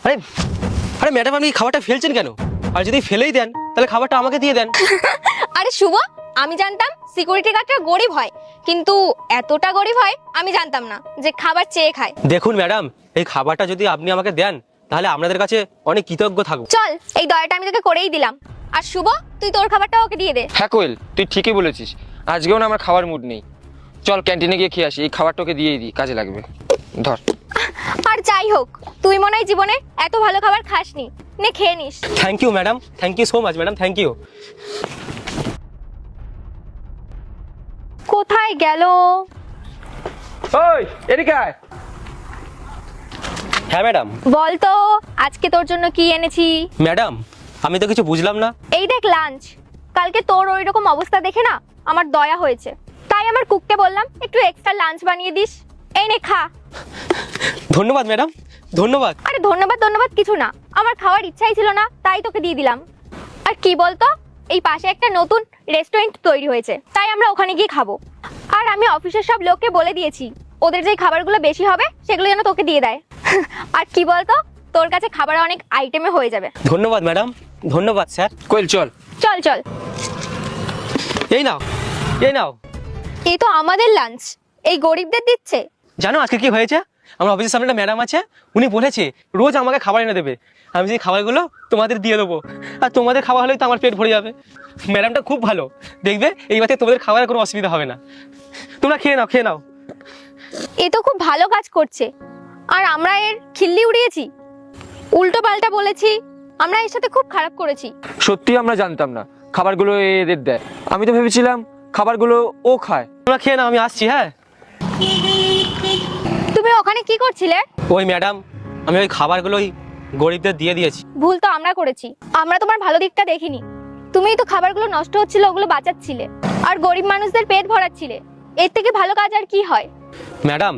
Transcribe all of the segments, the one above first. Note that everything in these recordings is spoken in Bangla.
আরে আরে ম্যাডাম, আপনি খাবারটা ফেলছেন কেন? আর যদি ফেলেই দেন তাহলে খাবারটা আমাকে দিয়ে দেন। আরে শুভ, আমি জানতাম সিকিউরিটি গার্ডটা গরিব হয়, কিন্তু এতটা গরিব হয় আমি জানতাম না যে খাবার চেয়ে খায়। দেখুন ম্যাডাম, এই খাবারটা যদি আপনি আমাকে দেন তাহলে আপনাদের কাছে অনেক কৃতজ্ঞ থাকবো। চল, এই দয়াটা আমি তোকে করেই দিলাম। আর শুভ, তুই তোর খাবারটা ওকে দিয়ে দে। হ্যাঁ কোয়েল, তুই ঠিকই বলেছিস। আজকেও না আমার খাবার মুড নেই। চল ক্যান্টিনে গিয়ে খেয়ে আসি, এই খাবারটা ওকে দিয়েই দিই, কাজে লাগবে। ধর। আর যাই হোক, তুই মনে হয় জীবনে এত ভালো খাবার খাসনি, নে খেয়ে নিস। Thank you madam, thank you so much madam, thank you. কোথায় গেল? ওই এদিকে আয়। হ্যাঁ ম্যাডাম। বল তো আজকে তোর জন্য কি এনেছি। ম্যাডাম, আমি তো কিছু বুঝলাম না। এই দেখ লাঞ্চ। কালকে তোর ওই রকম অবস্থা দেখে না আমার দয়া হয়েছে, তাই আমার কুককে বললাম একটু এক্সট্রা লাঞ্চ বানিয়ে দিস। এই নে খা। ধন্যবাদ ম্যাডাম, ধন্যবাদ। আরে ধন্যবাদ ধন্যবাদ কিছু না, আমার খাওয়ার ইচ্ছাই ছিল না তাই তোকে দিয়ে দিলাম। আর কি বলতো, এই পাশে একটা নতুন রেস্টুরেন্ট তৈরি হয়েছে, তাই আমরা ওখানে গিয়ে খাবো। আর আমি অফিসের সব লোককে বলে দিয়েছি ওদের যে খাবারগুলো বেশি হবে সেগুলো যেন তোকে দিয়ে দেয়। আর কি বলতো, তোর কাছে খাবার অনেক আইটেমে হয়ে যাবে। ধন্যবাদ ম্যাডাম, ধন্যবাদ স্যার। কোয়েল চল। চল চল। এই নাও, এই নাও। এই তো আমাদের লাঞ্চ, এই গরিবদের দিচ্ছে। জানো আজকে কি হয়েছে? আমার অফিসের সামনে একটা ম্যাডাম আছে, উনি বলেছে রোজ আমাকে খাবার এনে দেবে। আমি সেই খাবারগুলো তোমাদের দিয়ে দেবো, আর তোমাদের খাওয়া হলেই তো আমার পেট ভরে যাবে। ম্যাডামটা খুব ভালো, দেখবে এইবারে তোমাদের খাবারের কোনো অসুবিধা হবে না। তোমরা খেয়ে নাও, খেয়ে নাও। এ তো খুব ভালো কাজ করছে, আর আমরা এর খিল্লি উড়িয়েছি, উল্টো পাল্টা বলেছি, আমরা এর সাথে খুব খারাপ করেছি। সত্যি আমরা জানতাম না খাবারগুলো এদের দেয়। আমি তো ভেবেছিলাম খাবারগুলো ও খায়। তোমরা খেয়ে নাও, আমি আসছি। হ্যাঁ। তুমি ওখানে কি করছিলে? ওই ম্যাডাম, আমি ওই খাবারগুলোই গরিবদের দিয়ে দিয়েছি। ভুল তো আমরা করেছি, আমরা তোমার ভালো দিকটা দেখিনি। তুমিই তো খাবারগুলো নষ্ট হচ্ছিল ওগুলো বাঁচাচ্ছিলে, আর গরিব মানুষদের পেট ভরাচ্ছিলে। এর থেকে ভালো কাজ আর কি হয়? ম্যাডাম,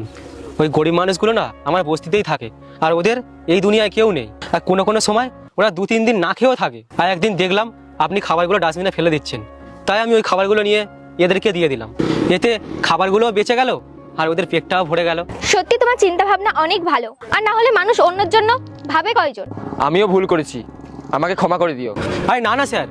ওই গরিব মানুষগুলো না আমার বস্তিতেই থাকে, আর ওদের এই দুনিয়ায় কেউ নেই। আর কোনো কোনো সময় ওরা 2-3 দিন না খেয়েও থাকে। আর একদিন দেখলাম আপনি খাবারগুলো ডাস্টবিনে ফেলে দিচ্ছেন, তাই আমি ওই খাবারগুলো নিয়ে এদেরকে দিয়ে দিলাম। এতে খাবারগুলোও বেঁচে গেল আর ওদের পেটটাও ভরে গেল। সত্যি তোমার চিন্তা ভাবনা অনেক ভালো, আর না হলে মানুষ অন্যের জন্য ভাবে কয়জন। আমিও ভুল করেছি, আমাকে ক্ষমা করে দিও। আরে না না স্যার,